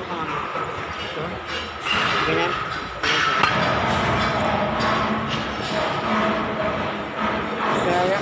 Ito. Ganyan. Kaya,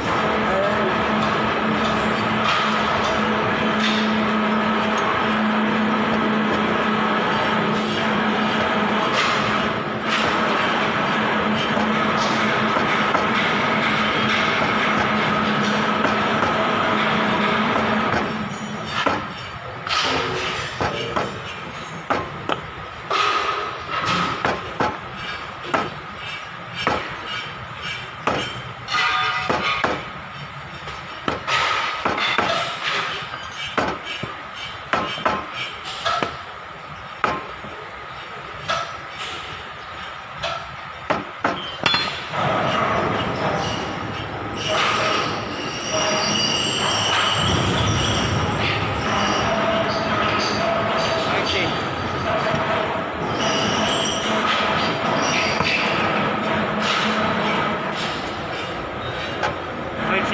Oil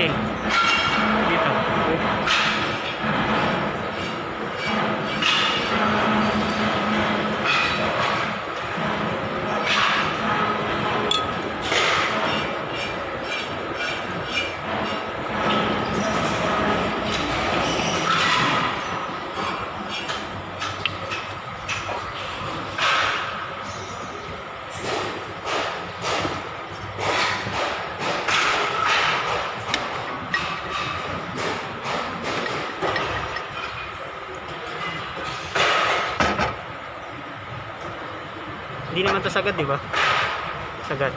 dito. Hindi naman to sagad, di ba? Sagad.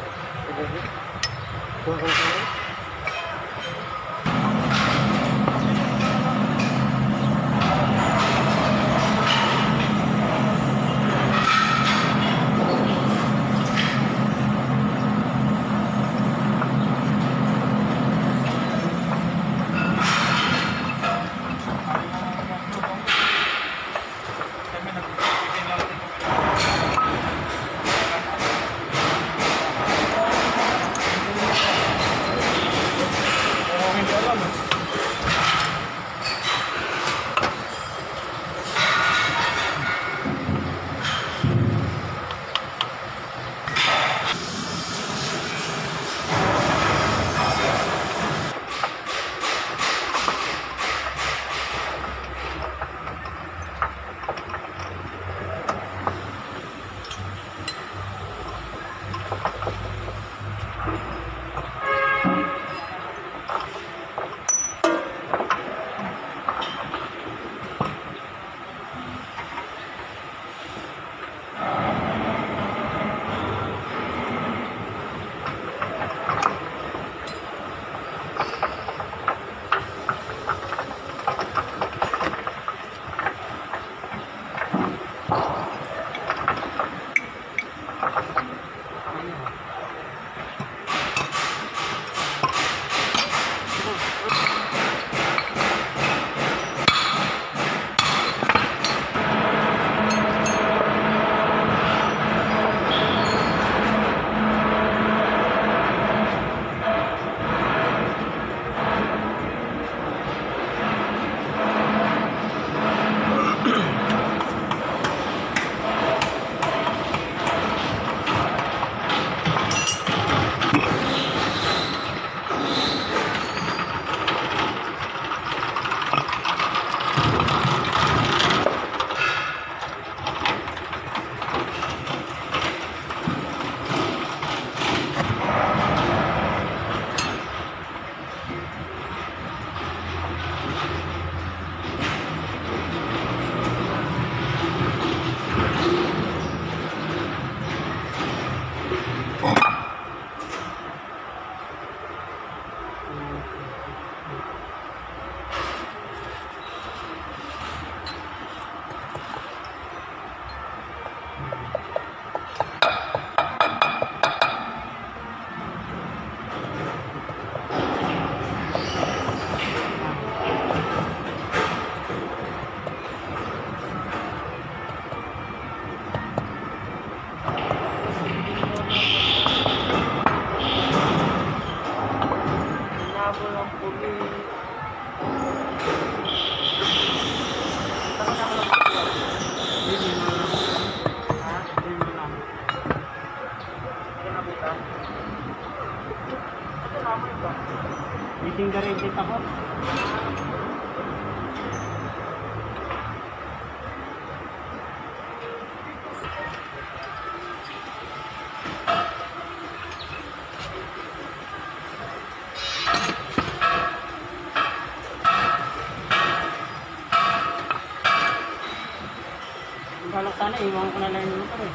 Galak sana, iwan ko na lang yung motor eh.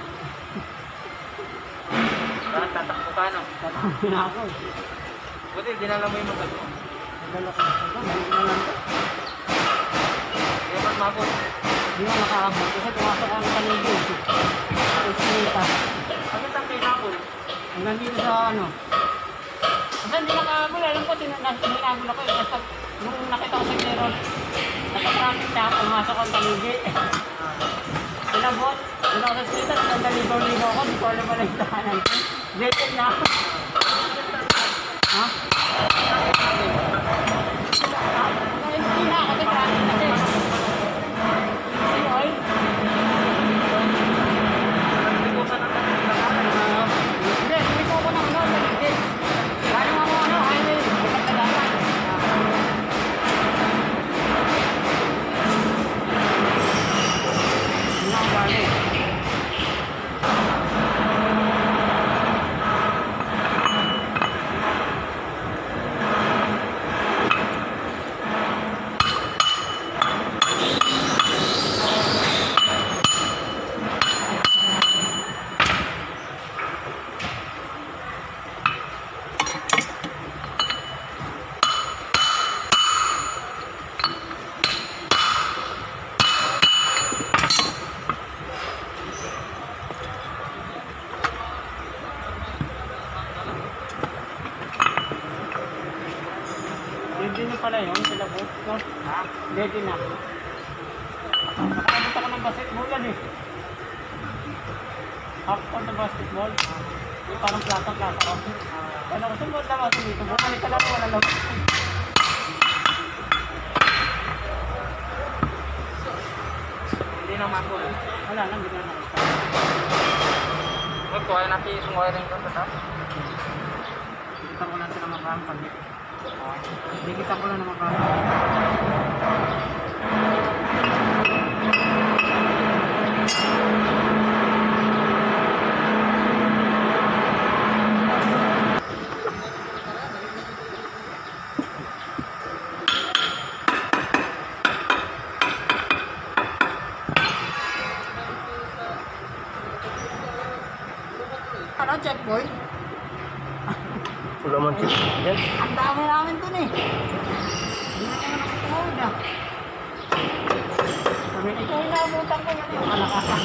Parang tatakbo ka, no? Tatakbo na ako eh. Buti, dinala mo yung motor mo. Galak na ako. Balik na lang to. Kaya ba't mabot? Hindi mo nakaabot kasi pumasok ako sa ligo. Sa eskinita. Bakit ang pinapol? Hanggang dito sa ano. Kasi hindi nakaabot. Alam ko, tinabol ako eh. Basta nung nakita ko sa meron, nakatraffic siya, pumasok ako sa ligo. Pinabot. Doon ako sa eskinita, nagaligaw-ligaw ako. Di ko alam pala yung tahanan ko. Dated na ako. Ha? Hindi na kasi traffic na siya. Ay, oil. Hindi, hindi ko ng ano, hindi. Galing ako ano, highway, bukat na dapat. Hindi ako galing. Ready na pala yun, sila po. No? Ha? Ready na. Nakakabot ako ng basketball yan eh. Half on the basketball. Yung parang plata-plata ko. Ano ko, sumod naman ito dito. Bumalik ka lang, wala lang. Hindi na mabot. Wala lang, hindi ko na nakita. Huwag ko, ay natin yung wiring ko sa Kita ko lang sila makahampan eh. Hindi kita ko lang na makahampan. Ano, checkpoint? Wala man siya. Yan. Ang dami namin dun eh. Hindi na kami nakatawad ah. Sabi, ikaw inaabutan ko yan. Yung kalakasan.